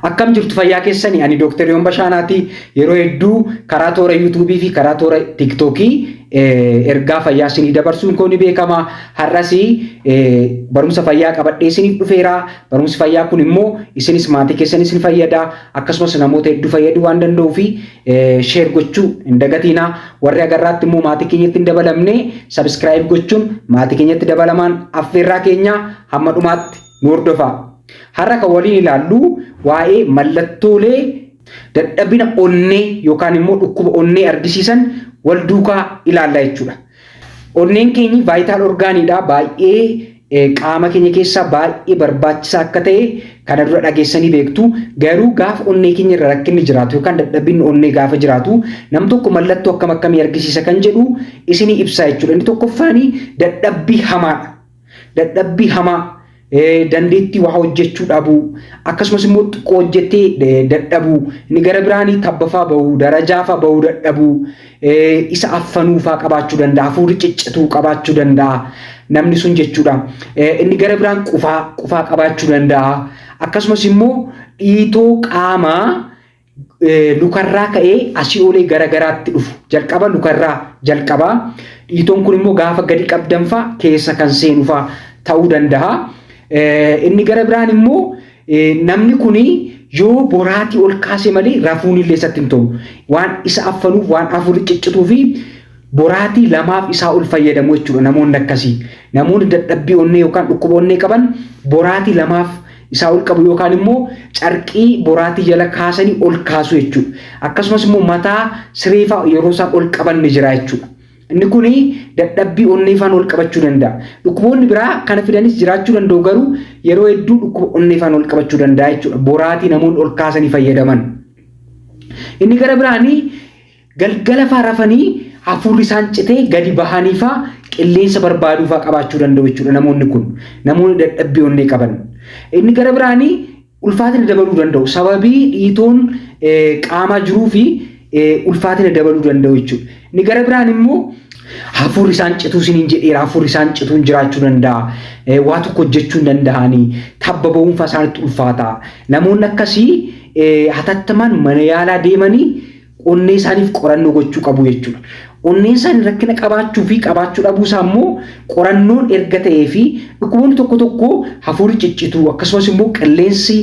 Akkam jirtu fayyaa keessanii ani Dr. Yoon Bashaanaati yeroo hedduu karaa toora YouTube fi karaa toora TikTok ergaa fayyaa isinii dabarsuun koo ni beekama. Har'as barumsa fayyaa qabadhee isiniif dhufeera. Barumsi fayyaa kun immoo isinis maatii keessanis ni fayyada. Akkasumas namoota hedduu fayyaduu waan danda'uuf share gochuu hin dagatinaa. Warri agarraatti immoo maatii keenyatti hin dabalamne subscribe gochuun maatii keenyatti dabalamaan affeerraa keenya hamma dhumaatti nu hordofaa. Har'a kan waliin ilaallu waa'ee mallattoolee dadhabina onnee yookaan immoo dhukkuba onnee argisiisan wal duukaa ilaalla jechuudha. Onneen keenya vital orgaanidha. Baay'ee qaama keenya keessaa baay'ee barbaachisaa akka ta'e kana dura dhageessanii beektu. Garuu gaafa onnee keenya irra rakkinni jiraatu yookaan dadhabinni onnee gaafa jiraatu nam tokko mallattoo akkam akkamii argisiisa kan jedhu isinii ibsaa jechuudha. Inni tokkoffaan dadhabbii hamaadha. Dadhabbii hamaa dandeettii waa hojjechuu dhabuu akkasumas immoo xiqqoo hojjettee dadhabuu inni gara biraanii tabbafaa bahuu darajaafaa bahuu dadhabuu isa affanuufaa qabaachuu danda'a hafuurri ciccituu qabaachuu danda'a namni sun jechuudha. Inni gara biraan qufaa qabaachuu danda'a akkasumas immoo dhiitoo qaamaa lukarraa ka'ee asii olee gara garaatti dhufu jalqaba lukarraa jalqaba dhiitoon kun immoo gaafa gadi qabdanfaa keessa kan seenufaa ta'uu danda'a. Inni gara biraan immoo namni kuni yoo boraatii ol kaase malee rafuun illee isatti hin ta'u. Waan isa affanuuf waan hafuurri ciccituu fi boraatii lamaaf isaa ol fayyadamu jechuudha namoonni akkasii. Namoonni dadhabbii onnee yookaan dhukkuba onnee qaban boraatii lamaaf isaa ol qabu yookaan immoo carqii boraatii jala kaasanii ol kaasu jechuudha. Akkasumas immoo mataa sireefaa yeroo isaan ol qaban ni jira jechuudha. Inni kuni dadhabbii onneefaan ol qabachuu danda'a. Dhukkuboonni biraa kana fidanis jiraachuu danda'u garuu yeroo hedduu dhukkuba onneefaan ol qabachuu danda'a jechuudha. Boraatii namoonni ol kaasanii fayyadaman. Inni gara biraanii galgala faa rafanii hafuurri isaan citee gadi bahanii faa qilleensa barbaaduuf qabaachuu danda'u jechuudha namoonni kun. Namoonni dadhabbii onnee qaban. Inni gara biraanii ulfaatina dabaluu danda'u. Sababii dhiitoon qaamaa jiruu fi ulfaatina dabaluu danda'u jechuudha. Inni gara biraan immoo hafuurri isaan cituu isiniin jedheera hafuurri isaan cituun jiraachuu danda'a. Waa tokko hojjechuu hin danda'anii tabba ba'uunfaa isaanitti ulfaata. Namoonni akkasii hatattamaan mana yaalaa deemanii onnee isaaniif qorannoo gochuu qabu jechuudha. Onneen isaanii rakkina qabaachuu fi qabaachuu dhabuu isaa immoo qorannoon erga ta'ee fi dhukkuboonni tokko tokko hafuurri ciccituu akkasumas immoo qilleensi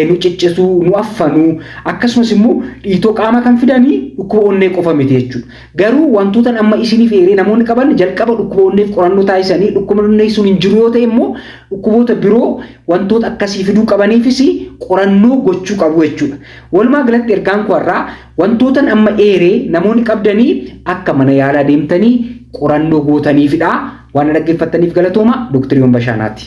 nu ciccituu nu affanuu akkasumas immoo dhiitoo qaama kan fidanii dhukkuba onnee qofa miti jechuudha. Garuu wantoota amma isiniif eeree namoonni qaban jalqaba dhukkuba onneef qorannoo taasisanii dhukkuba onnee sun hin jiru yoo ta'e immoo dhukkuboota biroo wantoota akkasii fiduu qabaniifis qorannoo gochuu qabu jechuudha. Walumaa galatti ergaan koo irraa wantoota amma eeree namoonni qabdanii akka mana yaalaa deemtanii qorannoo gootaniifidha. Waan dhaggeeffattaniif galatooma. Dr. Yoon Bashaanaati.